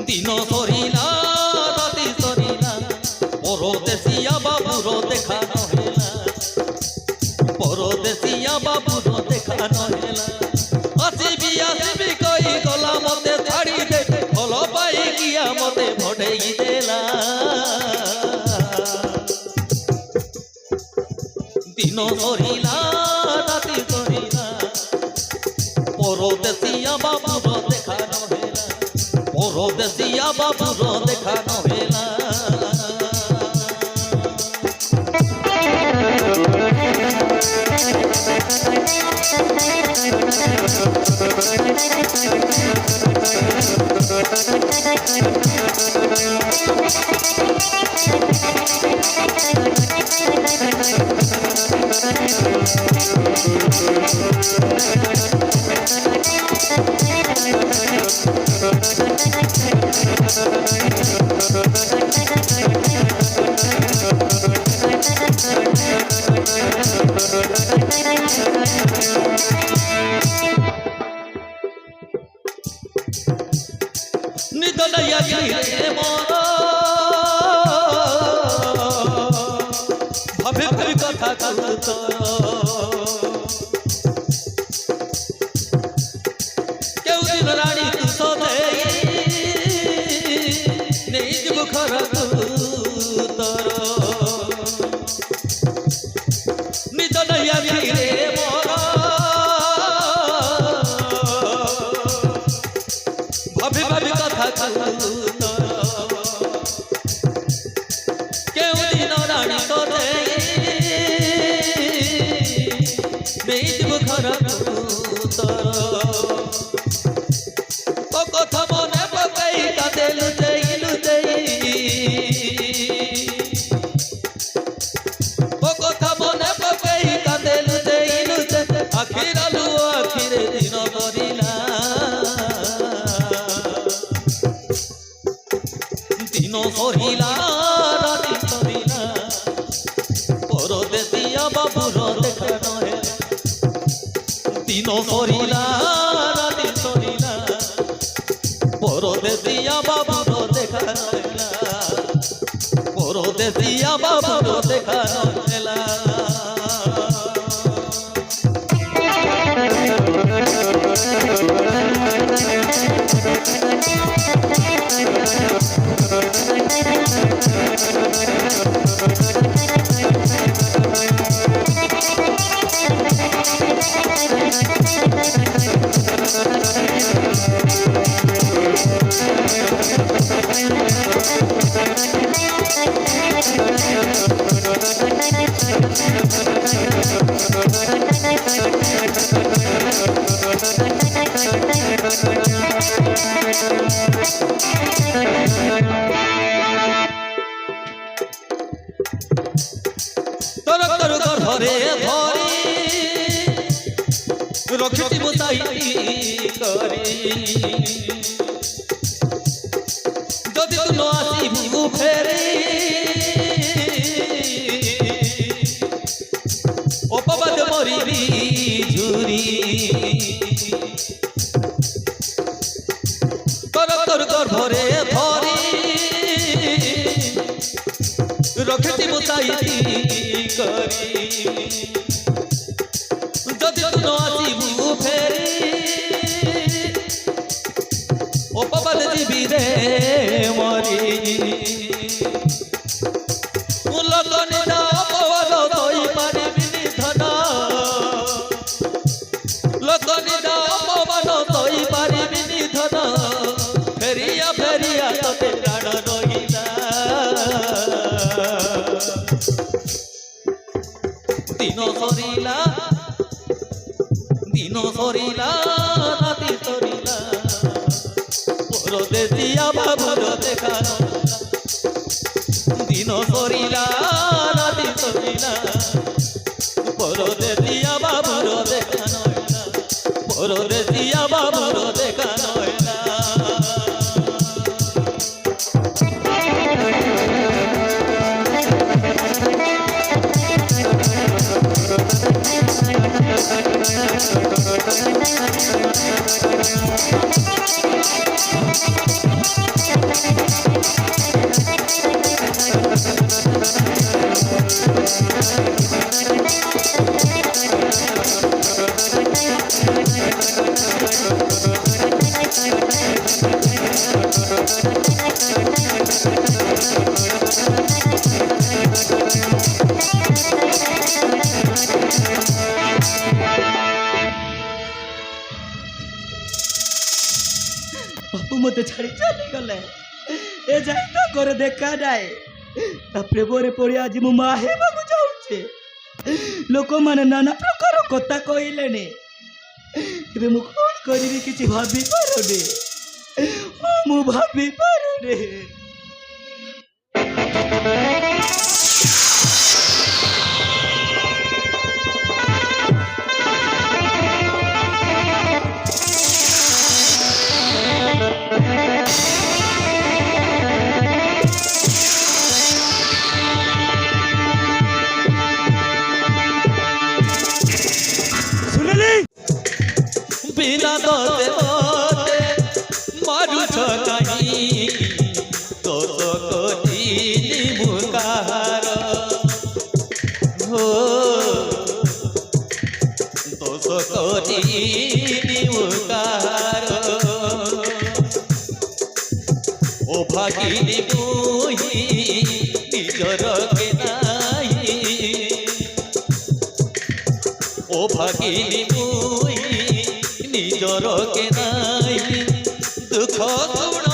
দিন সরিলা রাতি সরিলা পরদেশিয়া বাবুর দেখা নহেলা পরদেশিয়া বাবুর দেখা নহেলা আসিবি আসিবি কই গলা মতে ছাড়ি দে ভাল পাই গিয়া মতে ভটেই দেলা দিন সরিলা রাতি সরিলা পরদেশিয়া বাবুর দেখা নহেলা পরদেশিয়া বাবুর দেখা নহেলা নিদলাইয়া গিয়ে মন ভাবে ভাবে কথা কত কেউ দিন রানী তো দেই নেই যাব খরক তোর নিদলাইয়া গিয়ে মন ভাবে ভাবে কথা কেউ দিন রানী তো নেই দিব খরক ও কথা মনে পকাই কাঁদে লুচাই লুচাই ও কথা মনে পকাই কাঁদে লুচাই লুচাই আখির আলু আখিরে দিন করিলা দিন সরিলা রাতি সরিলা পরদেশিয়া বাবুর দেখা নহেলা দিন সরিলা রাতি সরিলা পরদেশিয়া বাবুর দেখা নহেলা পরদেশিয়া বাবুর দেখা নহেলা ঘরে ধরি রক্ষিতি মুতাই করি যদি তু ন আসিবু ফেরি অপবাদ মরিবি ঝুরি তোর ঘরে ধরি রক্ষিতি মুতাই করি যদি তু ন আসিবু ফেরি অপবাদ দিবি রে মরি লোকনি না অপবাদ দই পারিবি নিধন লোকনি না অপবাদ দই পারিবি নিধন ফেরিয়া ফেরিয়া তোতে প্রাণ রহিলা দিন সরিলা রাতি সরিলা পরদেশিয়া বাবুর দেখা দিন সরিলা রাতি সরিলা পরদেশিয়া বাবুর দেখা নয়না পরদেশিয়া বাবুর দেখা নয়না Thank you. बापू मत छाड़ी चली गले ए जाई तो करे देखा जाए तापरे बोरे पड़ी आज मु माहे बाबू जाऊचे लोक माने नाना प्रकार कथा कहले एबे मु कोन करिबी किछि भाबी पारुनी मु भाबी पारुनी बिना दोते मोते मारू छकाई दोष कोटी मुकार हो दोष कोटी मुकार ओ भागिनी मुही निजर के नाही ओ भागिनी मुही निजर के नाही दुख गुण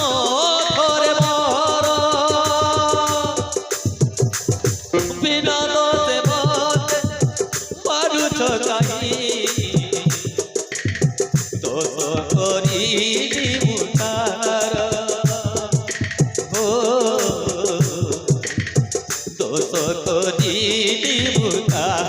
थरे मोर बिना दोते मोते मारुछ काई दोष करी मुतार हो दोष करी मुतार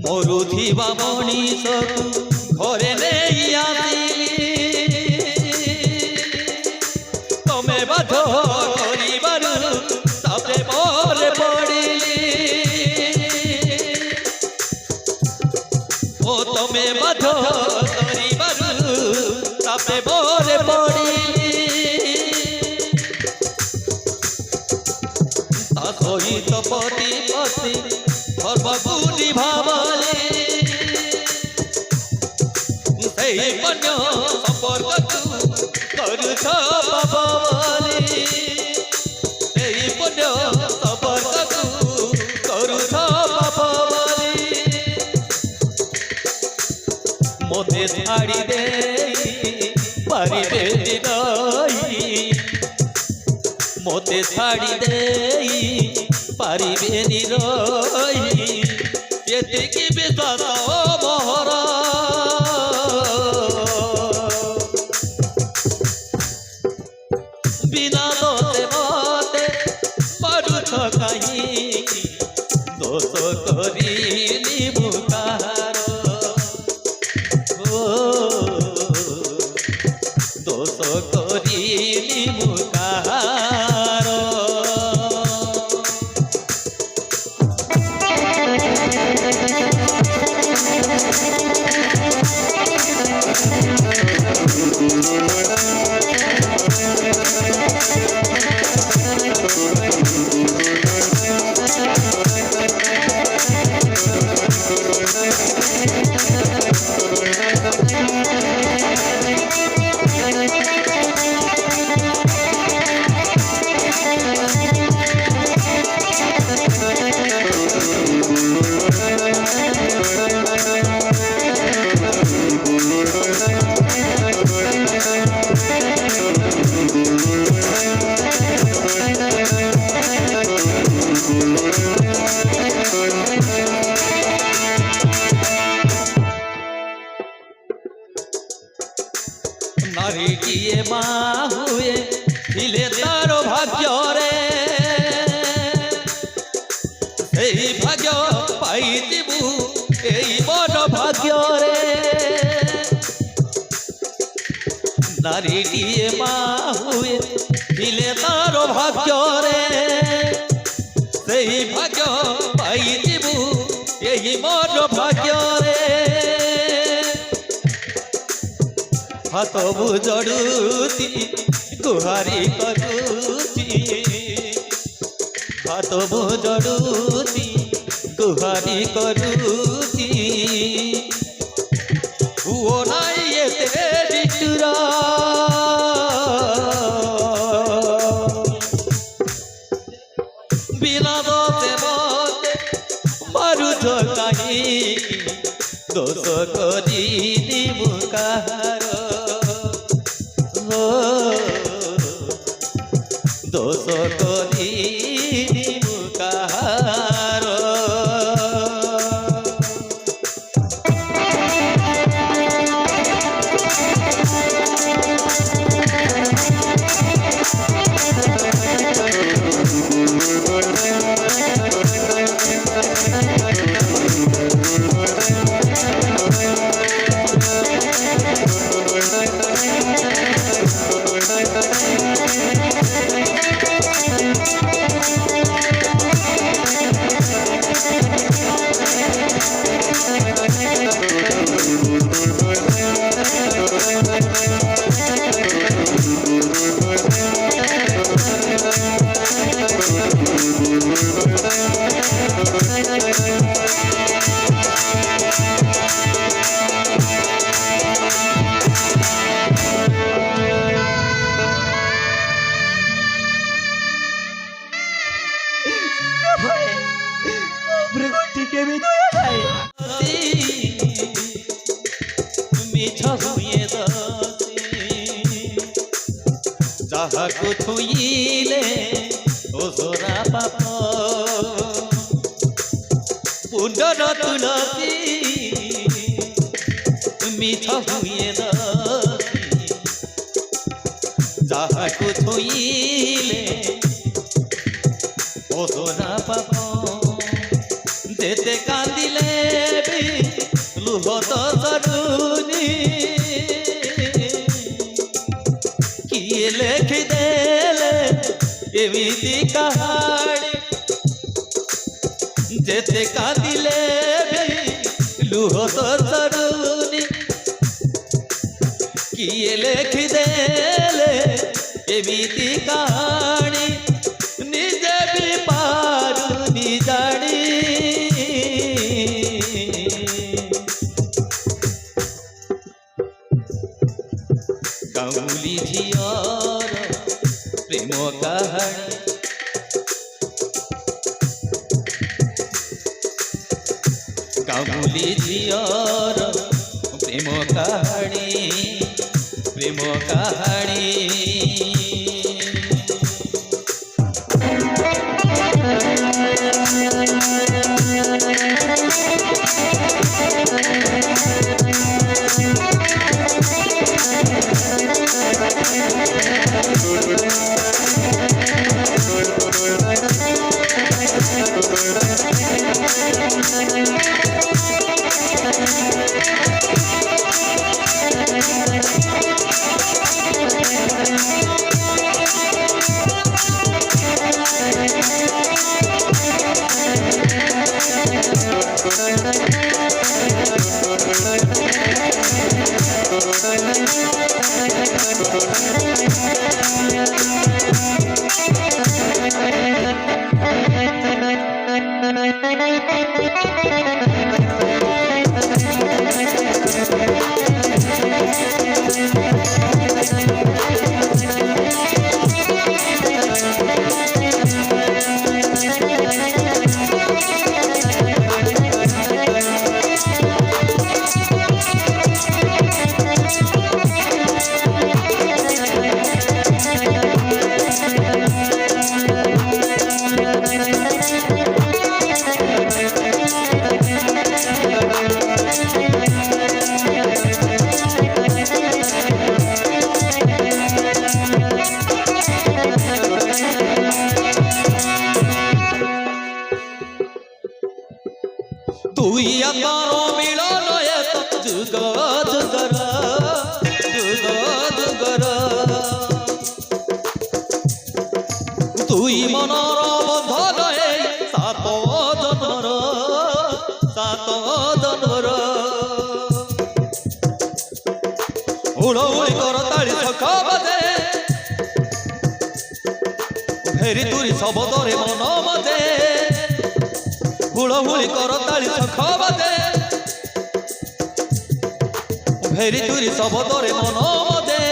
মরুধিবা মଣିষকু ঘরে নেই আসিলি তমে বাধ করিবারু তাপে মরে পড়িলি ও তমে বাধ করিবারু তাপে মরে পড়িলি তা সহিত পতি পতি সর্বগুণী ভাবলে সেই পণ্য সম্পর্ককু করুছ পাবলে সেই পণ্য সম্পর্ককু করুছ পাবলে মতে ছাড়ি দেই পারিবে নাই মতে ছাড়ি দেই পারিবে নিরই এতিকি বিশ্বাস মোহর বিনা দোষে মতে মারুছ কাহি দোষ করি নিবুকার ও দোষ করি নিবুকার ভাগ্য রে এই ভাগ্য পাইতিবু এই মন ভাগ্য রে নারীটিয়ে মা হুয়ে দিলে তার ভাগ্য রে সেই ভাগ্য পাইতিবু এই মন ভাগ্য রে হাত বুজড়ুতি গুহারি করুচি হাত বুজড়ুতি গুহারি করুচি ও নাই এতে বিচুরা বিনা দোষে মতে মারু ঝকাই দোষ করি নিবু কাহার দোষ করি নিবু কাহার যাহাকু ছুঁইলে ওসরা পাপ পুণ্ডর তুলসী মিছ হুয়ে যাহাকু ছুঁইলে ওসরা পাপ যেতে কান্দিলে বি লুহ তো সরুনি কিয়ে লেখি দেলে এমিতি কাহানি যেতে কাঁদিলে লুহ তো সরুনি কিয়ে লেখি দেলে এমিতি কাহানি নিজে বি পারুনি জানি গাঙ্গুলি ঝিয়র প্রেম কাহানি গাঙ্গুলি ঝিয়র প্রেম কাহানি প্রেম কাহানি তুই আমার মিলন এত যুগ যুগর যুগ যুগর তুই মনর বন্ধন সাত জন্মর সাত জন্মর উড়ৌড়ি কর তাଳି সখ বাজে ফেরি তুরি শবদরে মন বাজে হুড়হুড়ি কর তাଳି সখ বাজে ফেরি তুরি শবদরে মন বাজে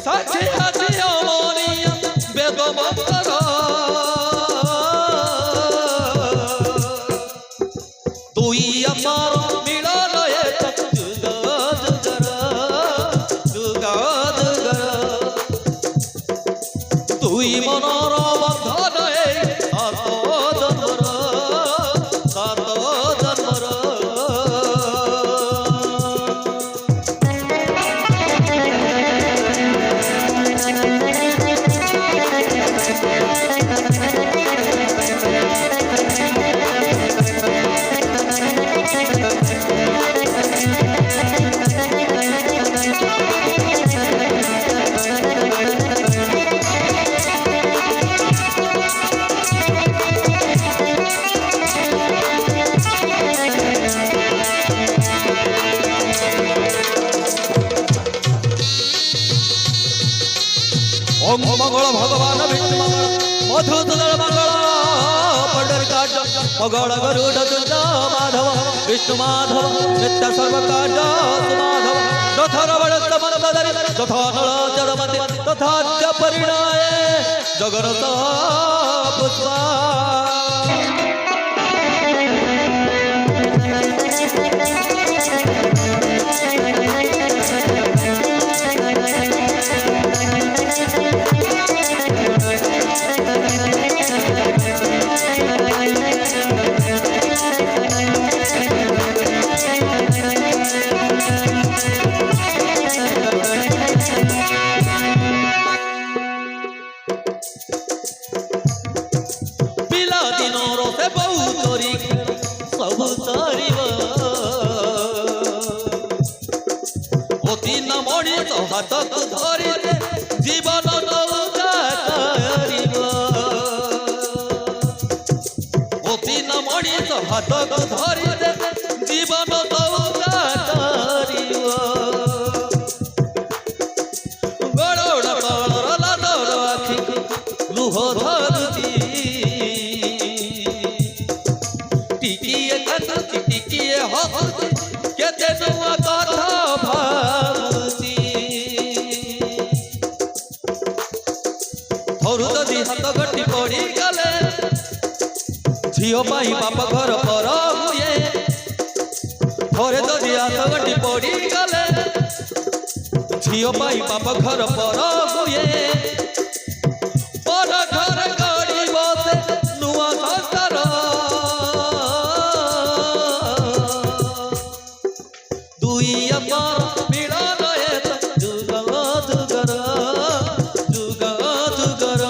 সাক্ষী হাসি অমনিয়া বেদ মন্ত্র তুই আমার মিলন যুগ যুগর যুগ যুগর তুই মনর বন্ধন সাত জন্মর সাত জন্মর ओम मंगल भगवान विष्णु मंगल मधुसूदन मंगल पंडरीकाठ मंगल गरुड़ ध्वज माधव विष्णु माधव नित्य सर्वकांड सुमाधव रथरवण समंदरी तथा नल जलमति तथा परिणय जगन्नाथ पुष्पा हाथक धरी जीवन नौका करिब तीन मणिष हाथक धरी जीवन नौका करिब गड़ोड़ तलर लादर आखि लुह धरुची टिकिए कांदुची टिकिए हसुची केते नुआ कथा भाबुची थरु जदि हाथ गटी पड़ी गले झीओ पाई बाप घर पर हुए थरे जदि हाथ गटी पड़ी गले झीओ पाई बाप घर पर हुए पर घर गड़ी बसे नुआ संसार दुई अमर मिलन जुग जुगर जुग जुगर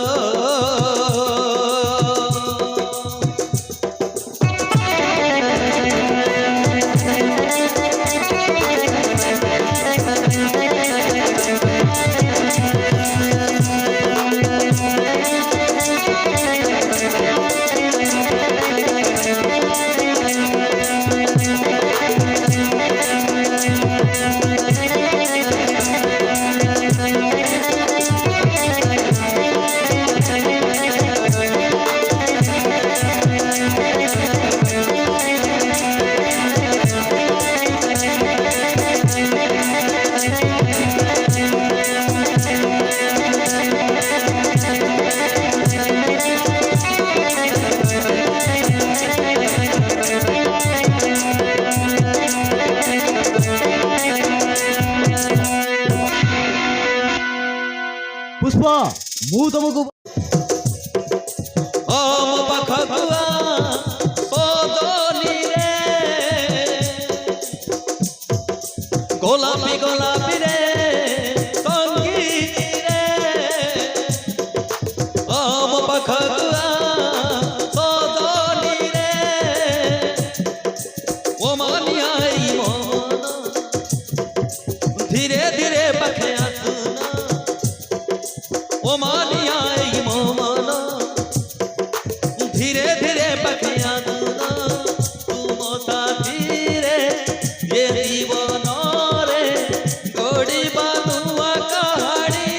पुष्पा मु तुमको ओम पखगुआ ओदोनी रे गोलापी गोलापी रे संगीत रे মানিয়া এই মন ধীরে ধীরে পাখিয়া দুন তুম সাথীরে এ জীবন রে গড়িবা নুয়া কাহাড়ি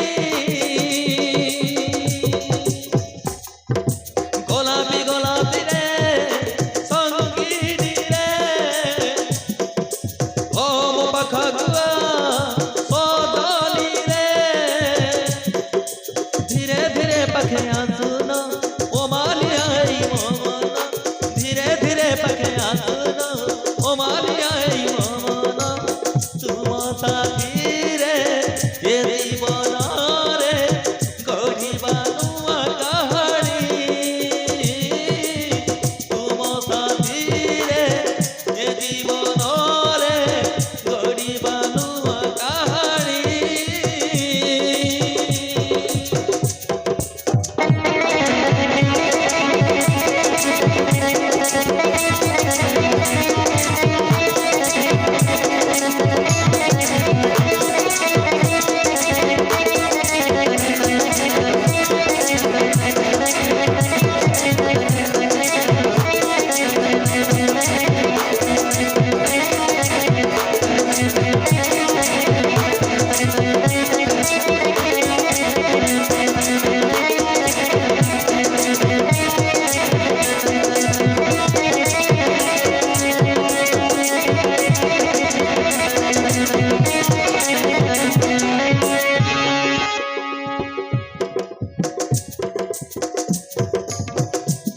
গোলাপি গোলাপি রে সঙ্গিনী রে ও মো পাখগুয়া সদলি রে ধীরে ধীরে পাখে আসুন ও মালিয়াই মন ধীরে ধীরে পাখে আসুন ও মালিয়াই মন তুম সাথীরে এ জীবন রে গড়িবা নুয়া কাহাড়ি তুম সাথীরে এ জীবন রে গড়িবা নুয়া কাহাড়ি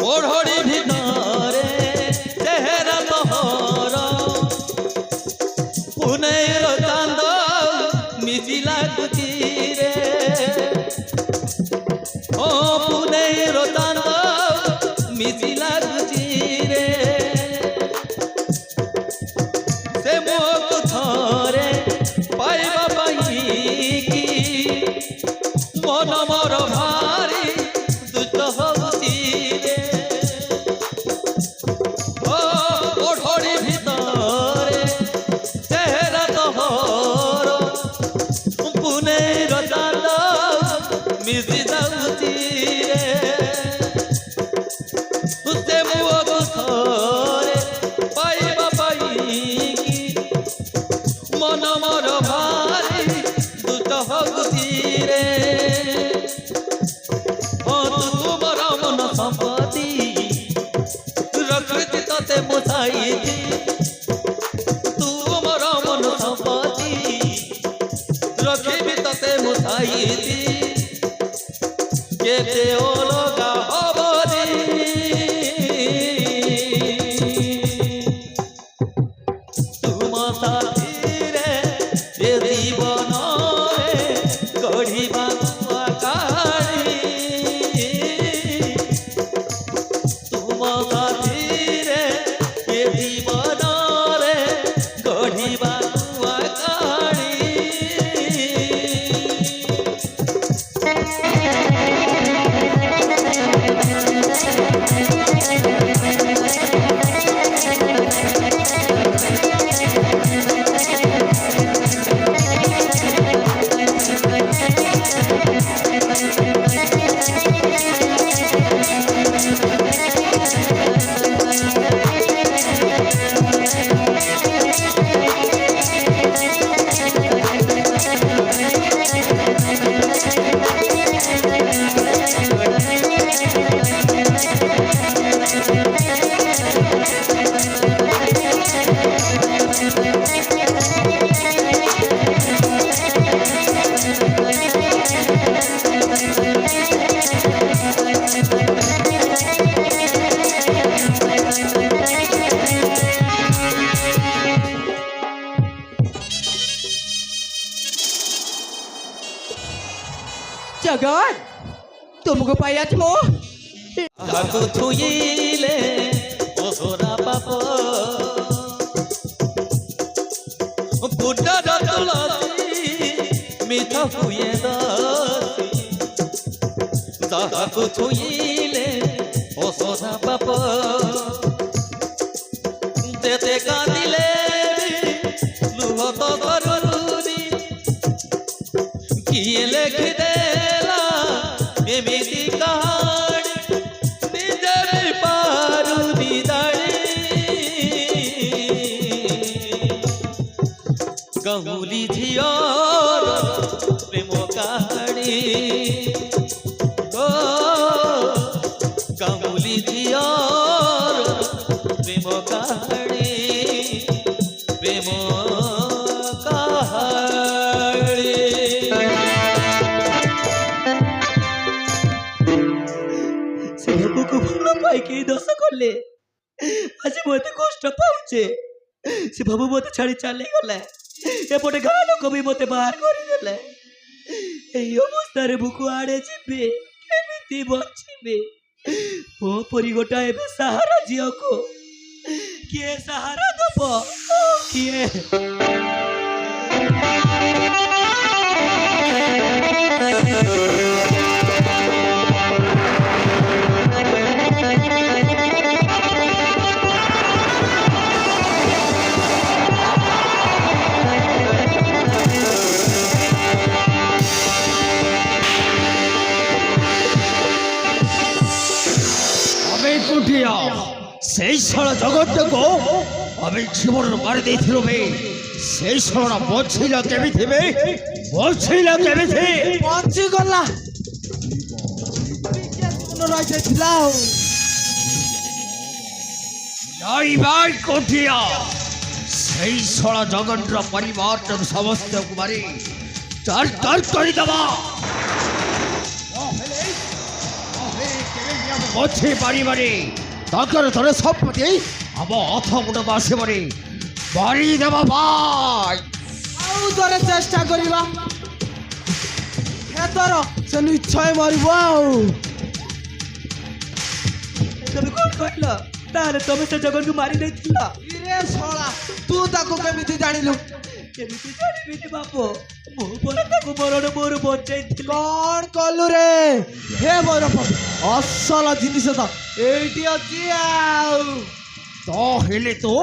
ওড়হড়ি ভিতরে চেহারা তোহর পুনের চাঁদ মিজিলা কুচিরে ও পুনের চাঁদ মিজিলা কুচিরে সে মুখ থরে পাইবা পাইকি মন মর ভারি দুষ্ট হউছি রে ও ওড়হড়ি ভিতরে চেহারা তোহর পুনের চাঁদ মিশি যাউছি রে সে মুখ থরে পাইবা পাইকি মন মর ভারি দুষ্ট হউছি রে ও তুমর মন সম্পত্তি রক্ষিত ততে মুছাইছি তুমর মন সম্পত্তি রখিবি ততে মুছাইছি কেতে অলগা হবনি তুম সাথীরে এ জীবন রে গড়িবা নুয়া কাহাড়ি তুম সাথীরে এ জীবন রে গড়িবা নুয়া কাহাড়ি जगत तुमको पाया छो হাতু ছুঁইলে ওরা পাপ বুদ্ধ তুলসী মিঠ হুয়ে দাসী যাহাকু ছুঁইলে ওরা পাপ যেতে কাঁদিলে লুহ তো ধরুনি কিয়ে লেখি দেলা ଏମିତି କାହାଣୀ ନିଜେ ବି ପାରୁନି ଜାଣି ଗାଉଁଲି ଝିଅର ପ୍ରେମ କାହାଣୀ ଓ ଗାଉଁଲି ଝିଅର ପ୍ରେମ କାହାଣୀ ପ୍ରେମ କାହାଣୀ ସେ ବାବୁକୁ ଭଲ ପାଇକି ଦୋଷ କଲେ ଆଜି ମୁଁ ଏତେ କଷ୍ଟ ପାଉଛେ ସେ ବାବୁ ମତେ ଛାଡ଼ି ଚାଲିଗଲେ ଏପଟେ ଗାଁ ଲୋକ ବି ମତେ ବାହାର କରିଦେଲେ ଏଇ ଅବସ୍ଥାରେ ମୁଁ କୁଆଡ଼େ ଯିବି କେମିତି ବଞ୍ଚିବି ମୋ ପରି ଗୋଟାଏ ଏବେ ସାହାରା ଝିଅକୁ କିଏ ସାହାରା ଦବ କିଏ আমি কুটিয়া সেই সারা জগৎটাকে আমি জীবন মারি দিয়েছিল বে সেই সারা বলছিল কেমিতি বে বলছিল কেমিতি ପହଞ୍ଚି ଗଲା ରହିଯାଇଥିଲା ଆଉ যাই ভাই কুটিয়া সেই সারা জগৎর পরিবার সমস্ত মারি চার চার করে দেবা ଅଛି ପାରିବାରେ ତାଙ୍କର ଥରେ ସମ୍ପତ୍ତି ଆମ ଅଥ ମୁଣ୍ଡକୁ ଆସିବନି ମାରିଦେବା ଭାଇ ଆଉ ଥରେ ଚେଷ୍ଟା କରିବା ଏଥର ସେ ନିଶ୍ଚୟ ମରିବ ଆଉ ତମେ କଣ କହିଲ ତାହେଲେ ତମେ ସେ ଜଗନକୁ ମାରି ଦେଇଥିଲ ଇରେ ଶଳା ତୁ ତାକୁ କେମିତି ଜାଣିଲୁ କେମିତି ଜାଣିବିନି ବାପ ମୁଁ ପରେ ତାକୁ ମରଣ ମୋର ବଞ୍ଚେଇଥିଲି କଣ କଲୁ ରେ ହେ ମୋର ଅସଲ ଜିନିଷ ତ ଏଇଠି ଅଛି ଆଉ ତ ହେଲେ ତୁ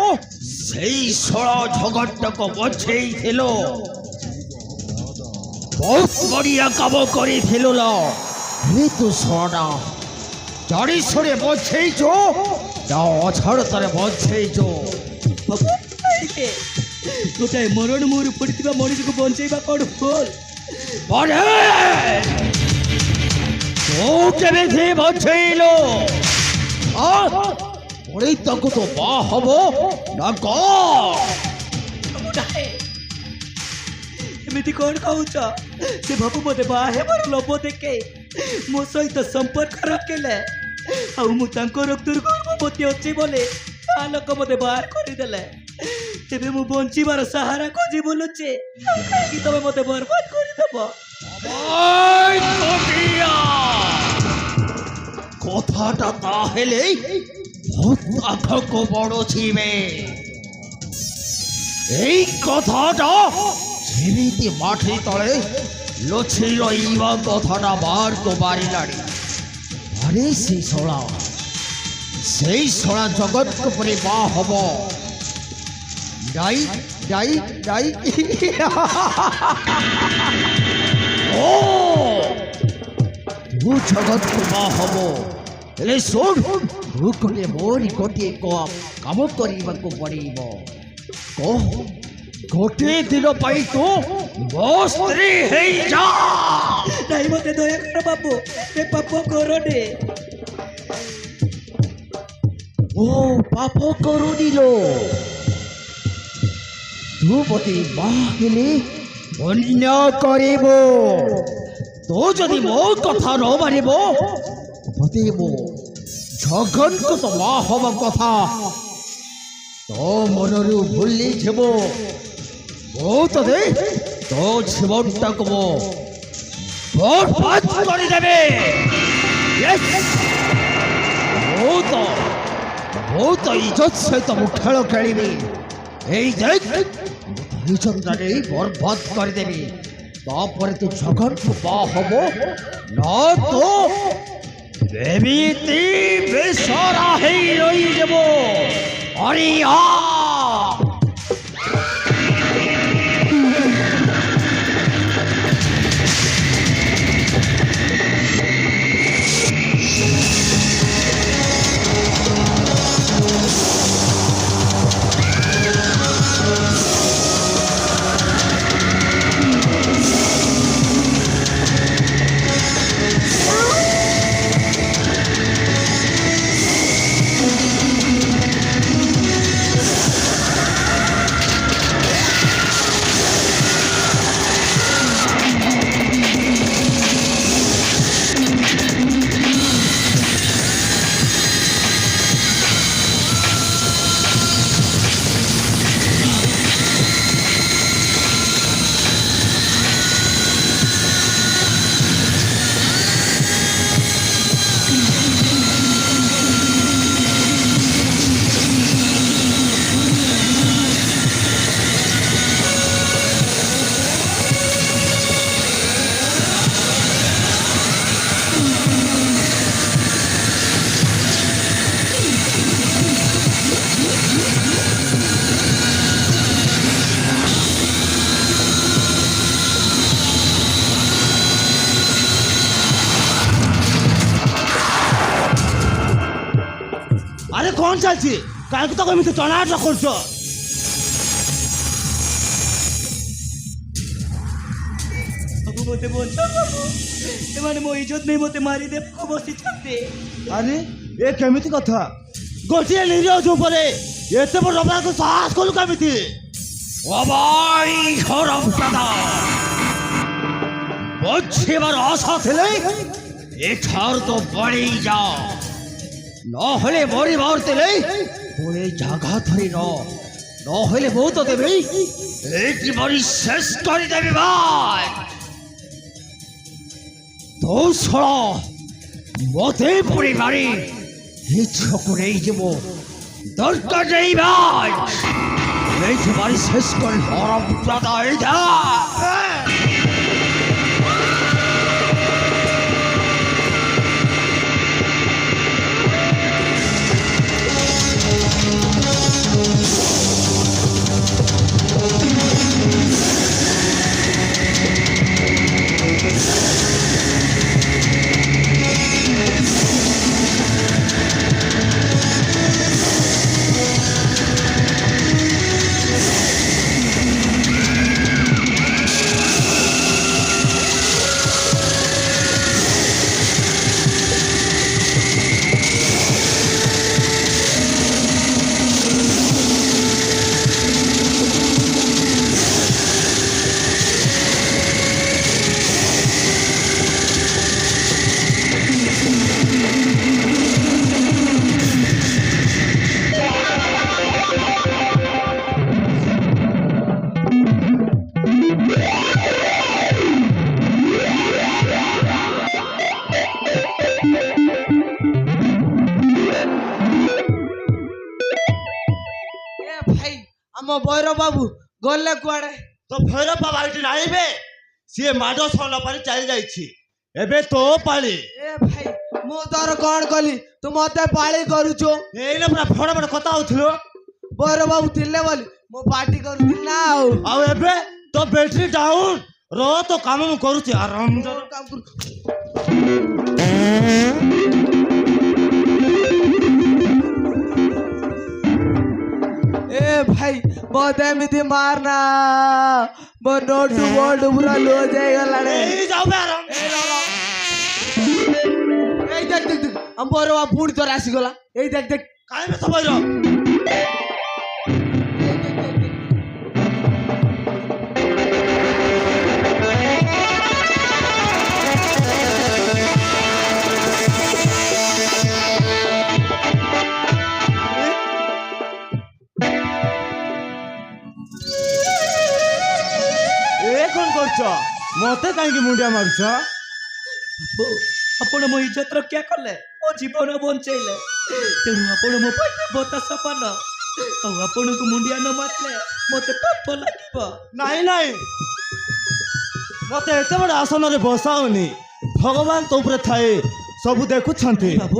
ସେଇ ଷୋଳ ଝଗଡ଼ଟାକୁ ବଞ୍ଚେଇଥିଲୁ ବହୁତ ବଢ଼ିଆ କାମ କରିଥିଲୁ ଲୋ ହେ ତୁ ଶଳା ଜାଣି ଶୁଣି ବଞ୍ଚେଇଛୁ ନା ଅଝଡ଼ତାରେ ବଞ୍ଚେଇଛୁ ଗୋଟାଏ ମରଣ ମୁହଁରୁ ପଡ଼ିଥିବା ମଣିଷକୁ ବଞ୍ଚେଇବା କ'ଣ ଭୁଲ ବଢ଼େ ତୁ କେମିତି ବଞ୍ଚେଇଲୁ ପୁଣି ତାକୁ ତ ବା ହବ ନା କ'ଣ ଏମିତି କ'ଣ କହୁଛ ସେ ବାବୁ ମୋତେ ବାହା ହେବାର ଲୋଭ ଦେଖେ ମୋ ସହିତ ସମ୍ପର୍କ ରଖିଲେ ଆଉ ମୁଁ ତାଙ୍କ ରକ୍ତରୁ ଗର୍ଭବତୀ ଅଛି ବୋଲି ତା ଲୋକ ମୋତେ ବାହାର କରିଦେଲେ ଏବେ ମୁଁ ବଞ୍ଚିବାର ସାହାରା ଖୋଜି ବୁଲୁଛି କାହିଁକି ତମେ ମୋତେ ବର୍ବାଦ କରିଦେବ কথাটা তাহলে বহুত আগ্রহ বড়ছি মে এই কথাটা যেমিতি মাঠে তলে লছি রইবা কথাটা বার তো বাড়িলাড়ি আরে সেই সোলা জগৎ পরে বা হব ডাই ডাই ডাই ও ତୁ ଜଗତକୁ ମା ହବ ହେଲେ ଶୁଣ ତୁ ମୋରି ଗୋଟିଏ କାମ କରିବାକୁ ପଡ଼ିବ ଗୋଟିଏ ଦିନ ପାଇଁ ତୁ ମୋ ସ୍ତ୍ରୀ ହେଇଯା ନାଇଁ ମୋତେ ଦୟା କର ବାବୁ ଏ ପାପ କରନି ଓ ପାପ କରୁନି ଲୋ ତୁ ମୋତେ ମା ହେଲେ ଅନ୍ୟ କରିବ ତୁ ଯଦି ମୋ କଥା ନ ମାନିବ ତତେ ମୋ ଜଗନ୍କୁ ତ ମା ହବ କଥା ତୋ ମନରୁ ଭୁଲିଯିବ ମୁଁ ତତେ ତୋ ଜୀବନଟାକୁ ମୁଁ ବର୍ବାଦ କରିଦେବେ ମୁଁ ତ ଇଜ୍ଜତ ସହିତ ମୁଁ ଖେଳ ଖେଳିବି এই দেখ ইজ্জতটাকে বরবাদ করে দেবে তারপরে তো জগৎ বা হব না তো এমনিতে বেসরা হয়ে রয়ে যাব আরে আ କ'ଣ ଚାଲିଛି କାହିଁକି ତ ଏମିତି ଟଣାଟ କରୁଛ? ବାବୁ ମତେ ବଞ୍ଚ ବାବୁ, ଏମାନେ ମୋ ଇଜ୍ଜତ ନେଇ ମତେ ମାରିଦେବାକୁ ବସିଛନ୍ତି। ଆରେ ଏ କେମିତି କଥା? ଗୋଟିଏ ନିରୀହ ଉପରେ ଏତେ ବଡ଼ ଅପରାଧକୁ ସାହସ କଲୁ କେମିତି? ବଞ୍ଚିବାର ଆଶା ଥିଲେ ଏଠାରୁ ତ ପଳେଇ ଯାଅ, ନହେଲେ ମରିବାର ଥିଲେ ପୁଣି ଜାଗା ଧରି ନହେଲେ ମୁଁ ତ ଦେବି ଏଇଠି ମରି ଶେଷ କରିଦେବି ଭାଇ। ତୋ ଶଳ ମତେ ପୁଣି ମାରି ଇଚ୍ଛକୁ ନେଇଯିବ ଦରକାର ନେଇ ଭାଇ, এইটি মারি শেষ করে হরম দাদা এইটা। ଆମ ଭୈରବ ବାବୁ ଗଲେ କୁଆଡେ? ତ ଭୈରବ ବାବୁ ଏଠି ନାଇବେ, ସିଏ ମାଡ଼ ସରିଲା ପରେ ଚାଲି ଯାଇଛି। ଏବେ ତୋ ପାଳି। ଏ ଭାଇ ମୁଁ ତୋର କ'ଣ କଲି ତୁ ମତେ ପାଳି କରୁଛୁ? ଏଇନେ ପୁରା ଫଡ଼ ଫଡ଼ କଥା ହଉଥିଲୁ। ଭୈରବ ବାବୁ ଥିଲେ ବୋଲି ମୁଁ ପାର୍ଟି କରୁଥିଲି ନା ଆଉ ଏବେ ତୋ ବ୍ୟାଟେରୀ ଡାଉନ୍। ର ତ କାମ ମୁଁ କରୁଛି ଆରାମ। କାମ କରୁ। ए भाई बहुत एमती मारना मो नोटू बोल्ड पूरा लो जाएगा लड़े ଏଇ ଯାଉ ବେ ଆରାମ। ए देख देख देख हम बोरो बा पूरी तो राशि गला ए देख देख କାହିଁ ବେ ସବାଇର? କ'ଣ କରୁଛ? ମତେ କାହିଁକି ମୁଣ୍ଡିଆ ମାରୁଛ? ଆପଣ ମୋ ଇଜ୍ଜତ ରକ୍ଷା କଲେ, ମୋ ଜୀବନ ବଞ୍ଚେଇଲେ, ତେଣୁ ଆପଣ ମୋ ପାଇଁ ଦେବତା ସମାନ। ଆଉ ଆପଣଙ୍କୁ ମୁଣ୍ଡିଆ ନ ମାରିଲେ ମତେ ପାପ ଲାଗିବ। ନାଇଁ ନାଇଁ, ମତେ ଏତେ ବଡ଼ ଆସନରେ ବସାଉନି। ଭଗବାନ ତୋ ଉପରେ ଥାଏ, ସବୁ ଦେଖୁଛନ୍ତି। ବାବୁ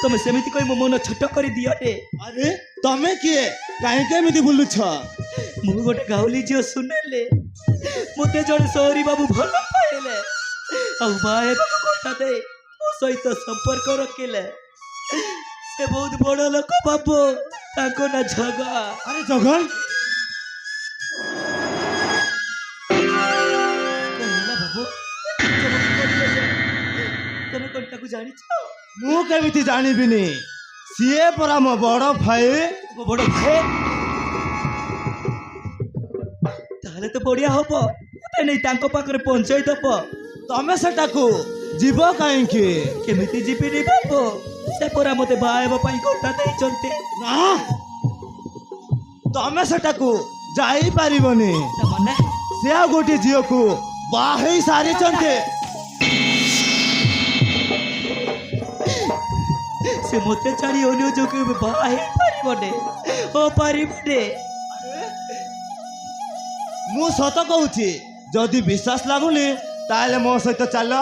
ତମେ ସେମିତି କହି ମୋ ମନ ଛୋଟ କରିଦିଅ ରେ। ଆରେ ତମେ କିଏ? କାହିଁକି ଏମିତି ବୁଲୁଛ? ମୁଁ ଗୋଟେ ଗାଉଲି ଝିଅ ଶୁଣିଲେ ମତେ ଜଣେ ସହରୀ ବାବୁ ଭଲ ପାଇଲେ, ଆଉ ବାହା ହେବାକୁ କଥା ଦେଇ ମୋ ସହିତ ସମ୍ପର୍କ ରଖିଲେ। ସେ ବହୁତ ବଡ଼ ଲୋକ ବାବୁ, ତାଙ୍କ ନା ଜଗା। ଆରେ ଜଗନ, ବାବୁ ତମେ କଣ ତାକୁ ଜାଣିଛ? ମୁଁ କେମିତି ଜାଣିବିନି? ସିଏ ପରା ମୋ ବଡ଼ ଭାଇ। ମୋ ବଡ଼ ଭାଇ? ତାହେଲେ ତ ବଢିଆ ହବ, ଏବେ ନେଇ ତାଙ୍କ ପାଖରେ ପହଞ୍ଚାଇ ଦବ। ତମେ ସେଟାକୁ ଯିବ କାହିଁକି? କେମିତି ଯିବିନି ବାବୁ, ସେ ପରା ମତେ ବାହା ହେବା ପାଇଁ କଥା ଦେଇଛନ୍ତି। ନା, ତମେ ସେଟାକୁ ଯାଇପାରିବନି। ମାନେ ସେ ଆଉ ଗୋଟିଏ ଝିଅକୁ ବାହା ହେଇ ସାରିଛନ୍ତି। ସେ ମତେ ଛାଡ଼ି ଅନ୍ୟ ଯୋଗ ବାହା ହେଇପାରିବନି, ଓ ପାରିବନି। ମୁଁ ସତ କହୁଛି, ଯଦି ବିଶ୍ୱାସ ଲାଗୁନି ତାହେଲେ ମୋ ସହିତ ଚାଲ,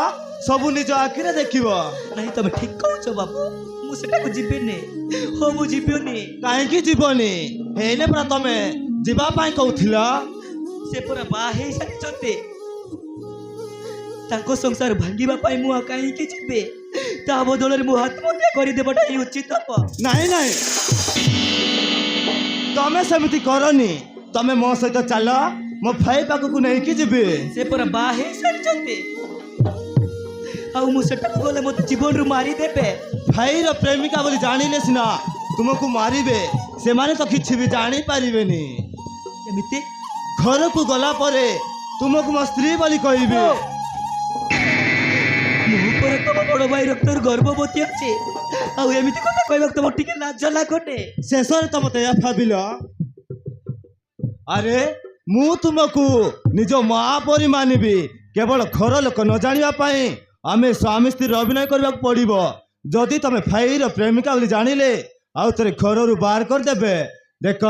ସବୁ ନିଜ ଆଖିରେ ଦେଖିବ। ନାଇଁ ତମେ ଠିକ କହୁଛ ବାବୁ, ମୁଁ ସେଟାକୁ ଯିବିନି। ହଁ ମୁଁ ଯିବିନି। କାହିଁକି ଯିବନି? ହେଇନେ ପରା ତମେ ଯିବା ପାଇଁ କହୁଥିଲ। ସେ ପୁରା ବାହା ହେଇ ସାରିଛନ୍ତି, ତାଙ୍କ ସଂସାର ଭାଙ୍ଗିବା ପାଇଁ ମୁଁ ଆଉ କାହିଁକି ଯିବି? ତା ବଦଳରେ ମୁଁ ଆତ୍ମହତ୍ୟା କରିଦେବାଟା ହିଁ ଉଚିତ ହବ। ନାଇଁ ନାଇଁ ତମେ ସେମିତି କରନି। ତମେ ମୋ ସହିତ ଚାଲ, ମୋ ଭାଇ ପାଖକୁ ନେଇକି ଯିବି। ସେ ପରା ବାହା ହେଇସାରିଛନ୍ତି, ଆଉ ମୁଁ ସେଠାକୁ ଗଲେ ମୋତେ ଜୀବନରୁ ମାରିଦେବେ। ଭାଇର ପ୍ରେମିକା ବୋଲି ଜାଣିଲେ ସିନା ତୁମକୁ ମାରିବେ, ସେମାନେ ତ କିଛି ବି ଜାଣିପାରିବେନି। ଏମିତି ଘରକୁ ଗଲା ପରେ ତୁମକୁ ମୋ ସ୍ତ୍ରୀ ବୋଲି କହିବି। ମୁଁ ପରା ତମ ବଡ଼ ଭାଇ ରକ୍ତରୁ ଗର୍ଭବତୀ ଅଛି, ଆଉ ଏମିତି କଥା କହିବାକୁ ତମ ଟିକେ ଲାଜ ଲାଗୁନି? ଶେଷରେ ତ ମତେ ଏହା ଭାବିଲ, ଆରେ ମୁଁ ତୁମକୁ ନିଜ ମା ପରି ମାନିବି। କେବଳ ଘର ଲୋକ ନ ଜାଣିବା ପାଇଁ ଆମେ ସ୍ୱାମୀ ସ୍ତ୍ରୀର ଅଭିନୟ କରିବାକୁ ପଡ଼ିବ। ଯଦି ତମେ ଭାଇର ପ୍ରେମିକା ବୋଲି ଜାଣିଲେ ଆଉ ଥରେ ଘରରୁ ବାହାର କରିଦେବେ। ଦେଖ,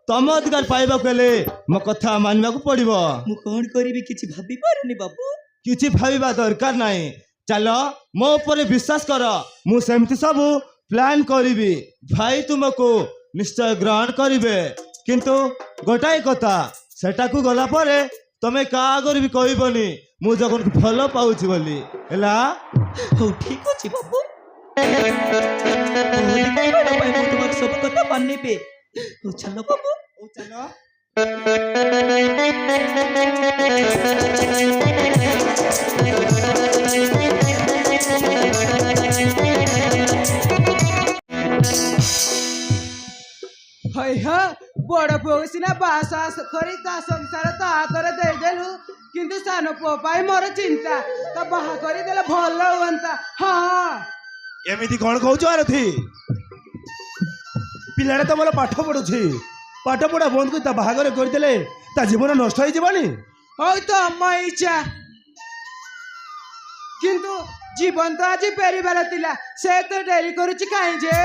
ତମ ଅଧିକାର ପାଇବାକୁ ହେଲେ ମୋ କଥା ମାନିବାକୁ ପଡ଼ିବ। ମୁଁ କଣ କରିବି କିଛି ଭାବି ପାରୁନି ବାବୁ। କିଛି ଭାବିବା ଦରକାର ନାହିଁ, ଚାଲ ମୋ ଉପରେ ବିଶ୍ୱାସ କର। ମୁଁ ସେମିତି ସବୁ ପ୍ଲାନ୍ କରିବି। ଭାଇ ତୁମକୁ ନିଶ୍ଚୟ ଗ୍ରହଣ କରିବେ, କିନ୍ତୁ ଗୋଟାଏ କଥା, ସେଟାକୁ ଗଲା ପରେ ତମେ କାହା ଆଗରେ ବି କହିବନି ମୁଁ ଜଗନକୁ ଭଲ ପାଉଛି ବୋଲି, ହେଲା? ହଉ ଠିକ ଅଛି ବାବୁ, ମୁଁ ତୁମର ସବୁ କଥା ମାନିବି। ହଉ ଚାଲ ବାବୁ। ହଉ ଚାଲ। ହଇ ହ ବଡ଼ ପୁଅ ସିନା ବାହାସାସ କରି ତା ସଂସାର ତା ହାତରେ ଦେଇଦେଲୁ, କିନ୍ତୁ ସାନ ପୁଅ ପାଇଁ ମୋର ଚିନ୍ତା। ତା ବାହା କରିଦେଲେ ଭଲ ହୁଅନ୍ତା। ହଁ ଏମିତି କଣ କହୁଛୁ ଆରଥୀ? ପିଲାଟା ତ ଭଲ ପାଠ ପଢୁଛି, ପାଠ ପଢା ବନ୍ଦ କରି ତା ବାହାଘର କରିଦେଲେ ତା ଜୀବନ ନଷ୍ଟ ହେଇଯିବନି? ହଉ ତମ ଇଚ୍ଛା, କିନ୍ତୁ ଜୀବନ ତ ଆଜି ଫେରିବାର ଥିଲା, ସେ ତ ଡେରି କରୁଛି କାହିଁ ଯେ?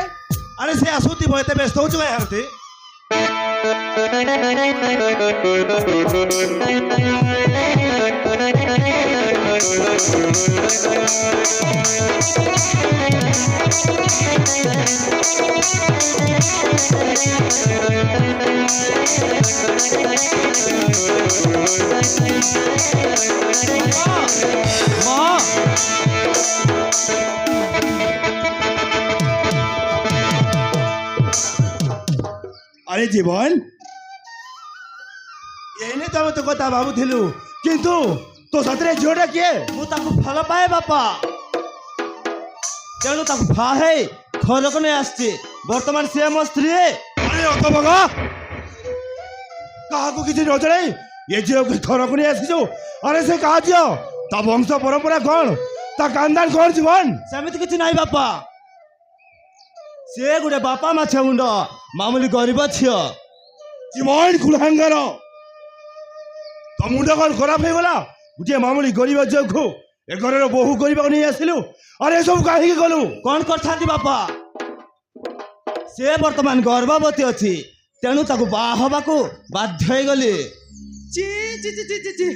ଆରେ ସେ ଆସୁଥିବ, ଏତେ ବ୍ୟସ୍ତ ହଉଛୁ କାଇଁ ଆରଥୀ? মা আরে জীবন, ଏଇନେ ତ ଆମେ ତୋ କଥା ଭାବୁଥିଲୁ, କିନ୍ତୁ ତୋ ସାଥିରେ ଝିଅଟା କିଏ? ମୁଁ ତାକୁ ଭଲ ପାଏ ବାପା, ତେଣୁ ତାକୁ ବାହା ହେଇ ଘରକୁ ନେଇ ଆସିଛି। ବର୍ତ୍ତମାନ ସିଏ ମୋ ସ୍ତ୍ରୀ। ଆରେ ଅତଭଗା, କାହାକୁ କିଛି ନ ଜଣାଇ ଏ ଝିଅକୁ ଘରକୁ ନେଇ ଆସିଛୁ? ଆରେ ସେ କାହା ଝିଅ? ତା ବଂଶ ପରମ୍ପରା କଣ? ତା କାନ୍ଦାନ କଣ ଜୀବନ? ସେମିତି କିଛି ନାହିଁ ବାପା, ସିଏ ଗୋଟେ ବାପା ମାଛ ମୁଣ୍ଡ ମାମୁଲି ଗରିବ ଝିଅ। ଜୀବନ କୁଳାଙ୍ଗାର, ତୋ ମୁଣ୍ଡ କଣ ଖରାପ ହେଇଗଲା? ଗୋଟିଏ ମାମୁଲି ଗରିବ ଝିଅକୁ ଏ ଘରର ବୋହୂ କରିବାକୁ ନେଇ ଆସିଲୁ? ଆରେ ଏସବୁ କାହିଁକି କଲୁ? କଣ କରିଥାନ୍ତି ବାପା, ସେ ବର୍ତ୍ତମାନ ଗର୍ଭବତୀ ଅଛି, ତେଣୁ ତାକୁ ବାହା ହେବାକୁ ବାଧ୍ୟ ହେଇଗଲି। ଚି ଚି ଚି ଚି ଚି ଚି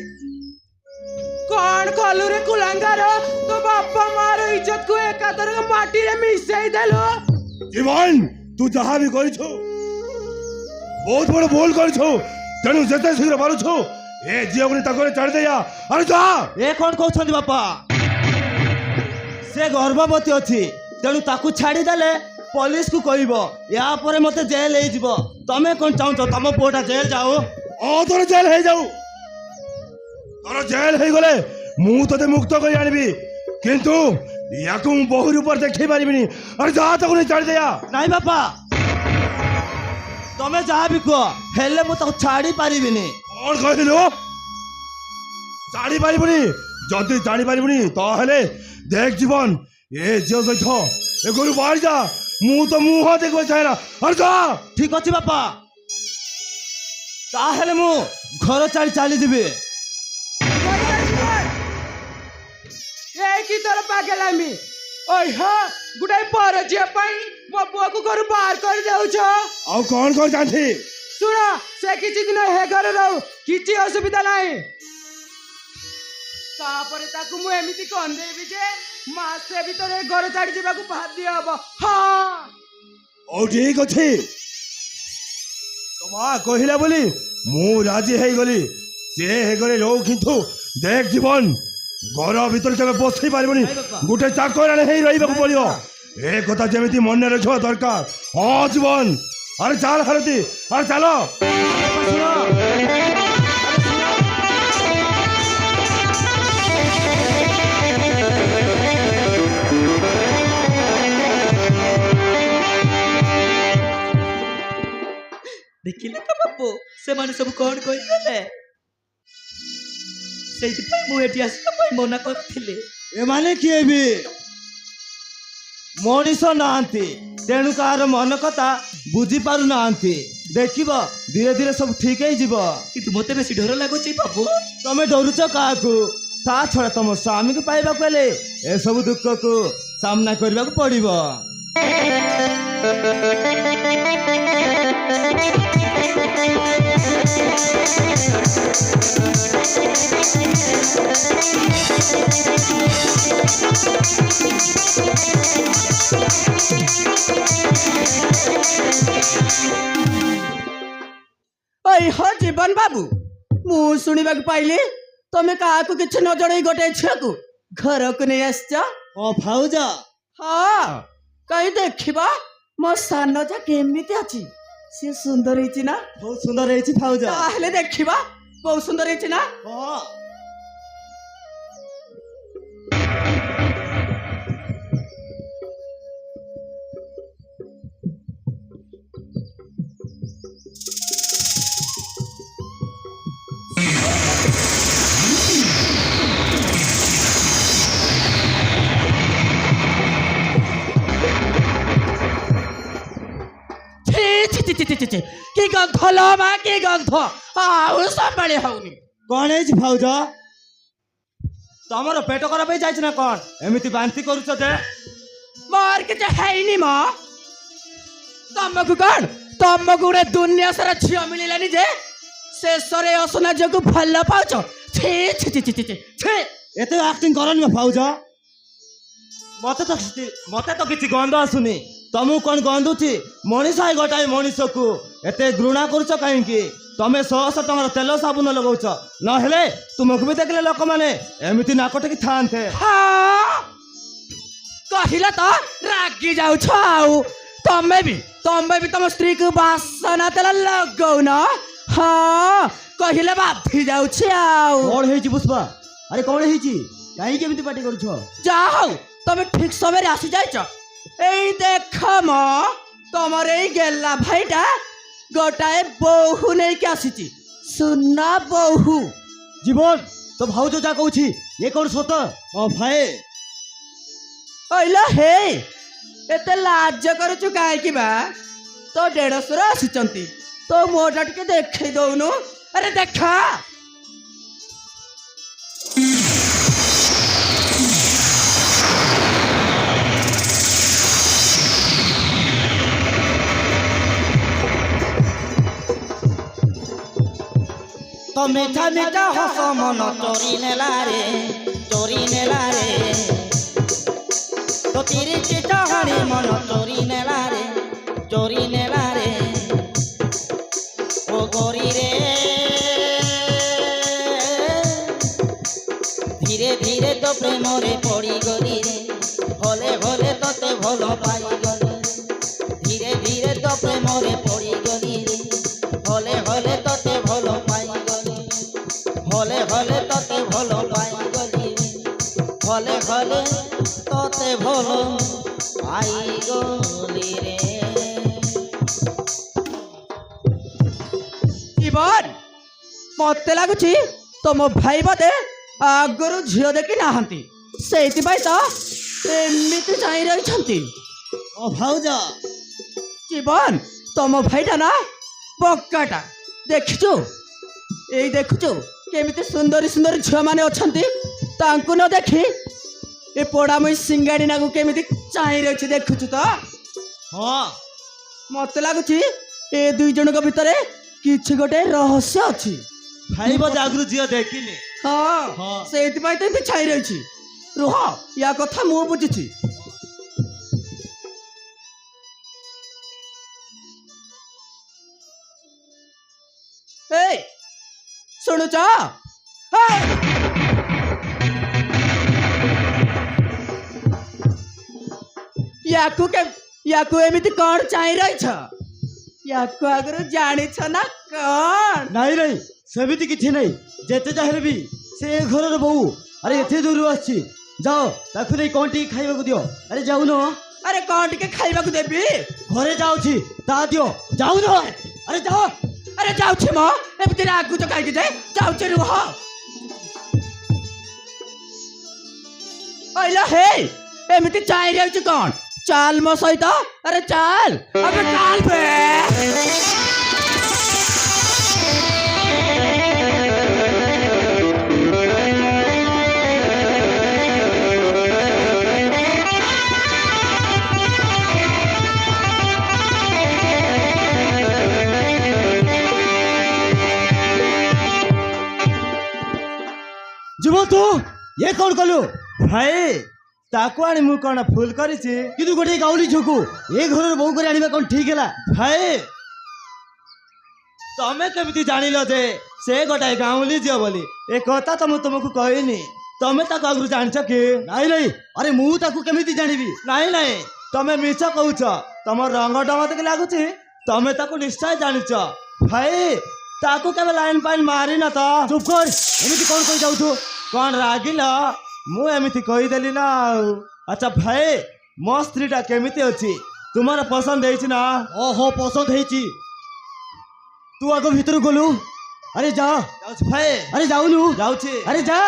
କଣ କଲୁ ରେ କୁଳାଙ୍ଗାର? ତୋ ବାପା ମାର ଇଜ୍ଜତକୁ ଏକାଥରକେ ମାଟିରେ ମିଶେଇ ଦେଲୁ। ଜୀବନ, ତୁ ଯାହା ବି କରିଛୁ ବହୁତ ବଡ଼ ଭୁଲ କରିଛୁ, ତେଣୁ ଯେତେ ଶୀଘ୍ର ପାରୁଛୁ ଏ ଝିଅକୁ ତାକୁ ଛାଡ଼ି ଦେଇଆ। ଆରେ ଯା। ଏ କଣ କହୁଛନ୍ତି ବାପା, ସେ ଗର୍ଭବତୀ ଅଛି, ତେଣୁ ତାକୁ ଛାଡ଼ିଦେଲେ ପୋଲିସକୁ କହିବ, ୟା ପରେ ମତେ ଜେଲ ହେଇଯିବ। ତମେ କଣ ଚାହୁଁଛ ତମ ପୁଅଟା ଜେଲ ଯାଉ? ତୋର ଜେଲ ହେଇଯାଉ, ତୋର ଜେଲ ହେଇଗଲେ ମୁଁ ତତେ ମୁକ୍ତ କରି ଆଣିବି, କିନ୍ତୁ ୟାକୁ ମୁଁ ବହୁ ରୂପରେ ଦେଖେଇ ପାରିବିନି। ଆରେ ଯା, ତାକୁ ନେଇ ଛାଡ଼ି ଦେଇଆ। ନାଇଁ ବାପା, ତମେ ଯାହା ବି କୁହ, ହେଲେ ମୁଁ ତାକୁ ଛାଡ଼ି ପାରିବିନି। କଣ କହିଲୁ? ଜାଣିପାରିବୁନି? ଯଦି ଜାଣିପାରିବୁନି ତାହେଲେ ଦେଖ ଜୀବନ, ଏ ଝିଅ ସହିତ ଏ ଘରୁ ବାହାରି ଯା। ମୁଁ ତ ମୁହଁ ଦେଖିବାକୁ ଚାହେଁ ନା। ଆରେ ଯା। ଠିକ ଅଛି ବାପା, ତାହେଲେ ମୁଁ ଘର ଛାଡ଼ି ଚାଲିଯିବି। এই কি তোর পাগলামি? ওই হ্যাঁ গোটাই পর ঝিଅ ପାଇଁ ମୋ ପୁଅକୁ ଘରୁ ବାହାର କରି ଦେଉଛ? ଆଉ କଣ କଣ ଜାଣିଛି? ଶୁଣ, ସେ କିଛି ଦିନ ହେ ଘରେ ରହୁ, କିଛି ଅସୁବିଧା ନାହିଁ। ତାପରେ ତାକୁ ମୁଁ ଏମିତି କନ୍ଦେଇବି ଯେ ମାସେ ଭିତରେ ଘର ଛାଡ଼ି ଯିବାକୁ ବାଧ୍ୟ ହବ। ହଁ ହଉ ଠିକ ଅଛି, ତୋ ମା କହିଲା ବୋଲି ମୁଁ ରାଜି ହେଇଗଲି। ସେ ହେ ଘରେ ରହୁ, କିନ୍ତୁ ଦେଖ ଜୀବନ, ଘର ଭିତରେ କେବେ ବସି ପାରିବନି ଗୋଟେ ଚାକରାଣୀ ହେଇ ରହିବାକୁ ପଡ଼ିବ ଏ କଥା ଯେମିତି ମନେ ରଖିବା ଦରକାର ହଁ ଜୀବନ ଆରେ ଚାଲ ହାରତି ଆରେ ଚାଲ ଦେଖିଲେ ତ ବାପୁ ସେମାନେ ସବୁ କଣ କହିଲେ ସେଇଥିପାଇଁ ମୁଁ ଏଠି ଆସିବା ପାଇଁ ମନା କରିଥିଲି। ଏମାନେ କିଏ ବି ମଣିଷ ନାହାନ୍ତି ତେଣୁ କାହାର ମନ କଥା ବୁଝି ପାରୁନାହାନ୍ତି ଦେଖିବ ଧୀରେ ଧୀରେ ସବୁ ଠିକ ହେଇଯିବ। କିନ୍ତୁ ମତେ ବେଶୀ ଡର ଲାଗୁଛି ବାପୁ। ତମେ ଡରୁଛ କାହାକୁ ତା ଛଡ଼ା ତମ ସ୍ୱାମୀକୁ ପାଇବାକୁ ହେଲେ ଏସବୁ ଦୁଃଖକୁ ସାମ୍ନା କରିବାକୁ ପଡ଼ିବ। ହଁ ଜୀବନ ବାବୁ ମୁଁ ଶୁଣିବାକୁ ପାଇଲି ତମେ କାହାକୁ କିଛି ନ ଜଣେଇ ଗୋଟେ ଝିଅକୁ ଘରକୁ ନେଇ ଆସିଛ। ଓ ଭାଉଜ ହଁ କାହିଁ ଦେଖିବା ମୋ ସାନ ଯା କେମିତି ଅଛି ସେ ସୁନ୍ଦର ହେଇଛି ନା। ବହୁତ ସୁନ୍ଦର ହେଇଛି ଭାଉଜ। ତାହେଲେ ଦେଖିବା ବହୁତ ସୁନ୍ଦର ହେଇଛି ନା। ହଁ କି ଗନ୍ଧ ଲ ମା କି ଗନ୍ଧ ଆଉ ସମ୍ଭାଳି ହଉନି। କଣ ହେଇଛି ଭାଉଜ ତମର ପେଟ ଖରାପ ହେଇଯାଇଛି ନା କଣ ଏମିତି ବାନ୍ତି କରୁଛ ଯେ? ମୋର କିଛି ହେଇନି ମ ତମକୁ କଣ ତମକୁ ଗୋଟେ ଦୁନିଆ ସାରା ଝିଅ ମିଳିଲାନି ଯେ ଶେଷରେ ଅସନା ଝିଅକୁ ଭଲ ପାଉଛ। ଛି ଛି ଛି ଛି ଛି ଛି ଏତେ ଆକ୍ଟିଂ କରନି ମୋ ଭାଉଜ ମତେ ତ କିଛି ଗନ୍ଧ ଆସୁନି ତମକୁ କଣ ଗନ୍ଧୁଛି? ମଣିଷ ହେ ଗୋଟାଏ ମଣିଷକୁ ଏତେ ଘୃଣା କରୁଛ କାହିଁକି? ତମେ 100 ଟଙ୍କାର ତେଲ ସାବୁନ ଲଗାଉଛ ନହେଲେ ତୁମକୁ ବି ଦେଖିଲେ ଲୋକମାନେ ଏମିତି ନାକ ଟେକି ଥାନ୍ତେ। କହିଲ ତ ରାଗି ଯାଉଛ ଆଉ ତମେ ବି ତମ ସ୍ତ୍ରୀକୁ ବାସନା ତେଲ ଲଗଉନ। ହଁ କହିଲେ ବାଧି ଯାଉଛି ଆଉ। କଣ ହେଇଛି ପୁଷ୍ପା? ଆରେ କଣ ହେଇଛି କାହିଁକି ଏମିତି ପାଟି କରୁଛ? ଯାହା ହଉ ତମେ ଠିକ ସମୟରେ ଆସି ଯାଇଛ। ଏଇ ଦେଖ ମ ତମର ଏଇ ଗେଲା ଭାଇଟା ଗୋଟାଏ ବୋହୂ ନେଇକି ଆସିଛି ସୁନା ବୋହୂ। ଜୀବନ ତ ଭାଉଜ ଯାହା କହୁଛି ଏ କଣ ସତ? ହଁ ଭାଇ କହିଲ ହେ ଏତେ ଲାଜ କରୁଛୁ କାହିଁକି ବା? ତୋ ଦେଢ଼ଶୁର ଆସିଛନ୍ତି ତୋ ମୁହଁଟା ଟିକେ ଦେଖେଇ ଦଉନୁ। ଆରେ ଦେଖା तो मीठा मीठा हस मन चोरी नेला रे तो तिरी चिटाहाणी मन चोरी नेला रे ओ गोरी रे धीरे धीरे तो प्रेम रे पड़ी गली रे भले भले तोते भलो पाई गली धीरे धीरे तो प्रेम रे पड़ी गली रे भले भले तोते भलो पाई गली भले भले तोते भलो पाई गली भले भले तोते भलो पाई गली रे। জীবন মতে লাগুଛି ତମ ଭାଇ ବୋଧେ ଆଗରୁ ଝିଅ ଦେଖି ନାହାନ୍ତି ସେଇଥିପାଇଁ ତ ଏମିତି ଚାହିଁ ରହିଛନ୍ତି। ଓ ଭାଉଜ জীবন ତମ ଭାଇଟା ନା ପକ୍କାଟା ଦେଖିଛୁ ଏଇ ଦେଖୁଛୁ କେମିତି ସୁନ୍ଦରୀ ସୁନ୍ଦରୀ ଝିଅମାନେ ଅଛନ୍ତି ତାଙ୍କୁ ନ ଦେଖି ଏ ପୋଡ଼ାମୁଇ ସିଙ୍ଗାଡ଼ି ନାକୁ କେମିତି ଚାହିଁ ରହିଛି ଦେଖୁଛୁ ତ। ହଁ ମତେ ଲାଗୁଛି ଏ ଦୁଇ ଜଣଙ୍କ ଭିତରେ କିଛି ଗୋଟେ ରହସ୍ୟ ଅଛି। ଭାଇ ବୋଧେ ଆଗରୁ ଝିଅ ଦେଖିନି। ହଁ ହଁ। ସେଇଥିପାଇଁ ତ ଏମିତି ଛାଇ ରହିଛି। ରୁହ ୟା କଥା ମୁଁ ବୁଝୁଛି। ଶୁଣୁଛ याकू एमिति कौन चाहि रही छ याकू आगरो जानी छ ना कौन नहीं नहीं सेमिति किछि नहीं जेते चाहे भी से घर रो बहू अरे एथे दूर आछि जाओ ताकु नहीं कोन टी खाइबा को दियो अरे जाऊ न अरे कौन टिके खाइबा को देबी घरे जाऊ छी ता दियो जाऊ न अरे जाओ अरे जाऊ छ म एमिति आगु तो काई दे जाऊ छ रुह ओइला हे एमिति चाहि रही छ कौन चाल मो सहित अरे चाल अबे चाल बे जीव तू ये कौन कलु भाई ताकू आनी मु कौन फुल करी कि गोटे गाउली झोकू ए घर बहु कर आनिबा कौन ठीक है भाई तमें केमिति जानिल जे से गोटाए गाउली झियो बोली ए कथा तो मु तुमको कहनी तमें ताकू आगु जानिछ कि नहीं नहीं अरे मु ताकू केमिति जानिबी नहीं नहीं तमें मिछ कहूछ तम रंग डम देख लागुची तमें ताकू निश्चय जानिछ भाई ताकू केबे लाइन पाइन मारी ना तो चुप कर एमिति कौन कहि जाऊ तू कौन रागिल मु एमिति कहि देली ना अच्छा भाई मो स्त्रीटा केमिति अछि तुम्हारा पसंद है ना ओहो पसंद है तू आगो भीतर गलु अरे जा भाई अरे जाऊ नु जाऊ अरे जा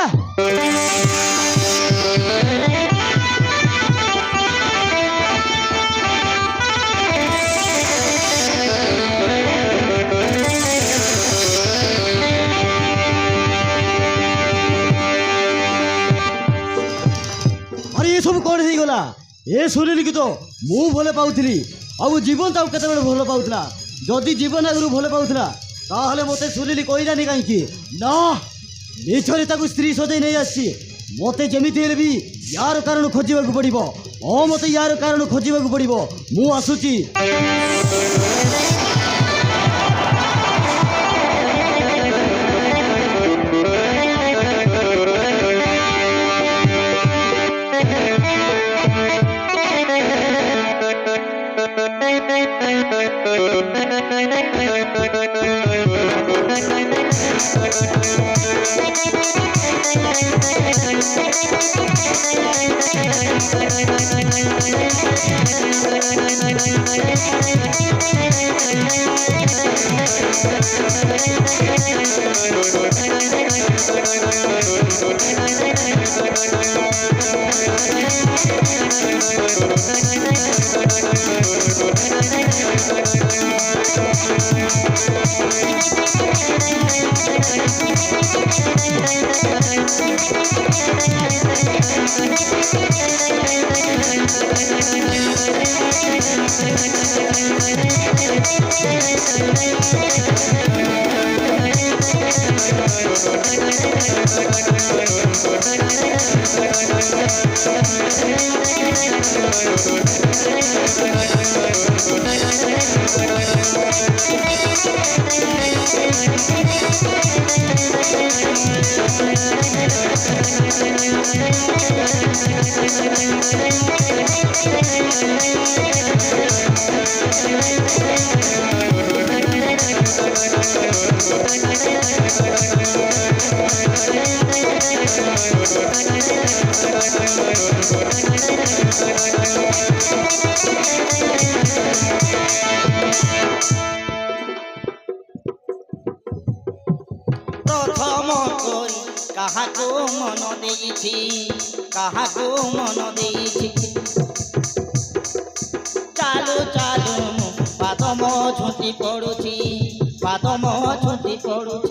ये सब कौन हो गला ये सुनिली कि तो मु भले पाउथली अब जीवन ताऊ केते बेले भले पाउथला जदि जीवन आगु भले पाउथला ताहले मते सुनिली कहिलानी काईकी ना निछरे ताकू स्त्री सजै नै आसी मते जेमिति हेले भी यार कारण खोजिबाकू पड़िबो ओ मते यार कारण खोजिबाकू पड़िबो मु आसुची प्रथम करी काहाको मन देइछि काहाको मन देइछि चालू चालू पाद मो झुंटी पड़ुछि पाद मो झुंटी पड़ुछि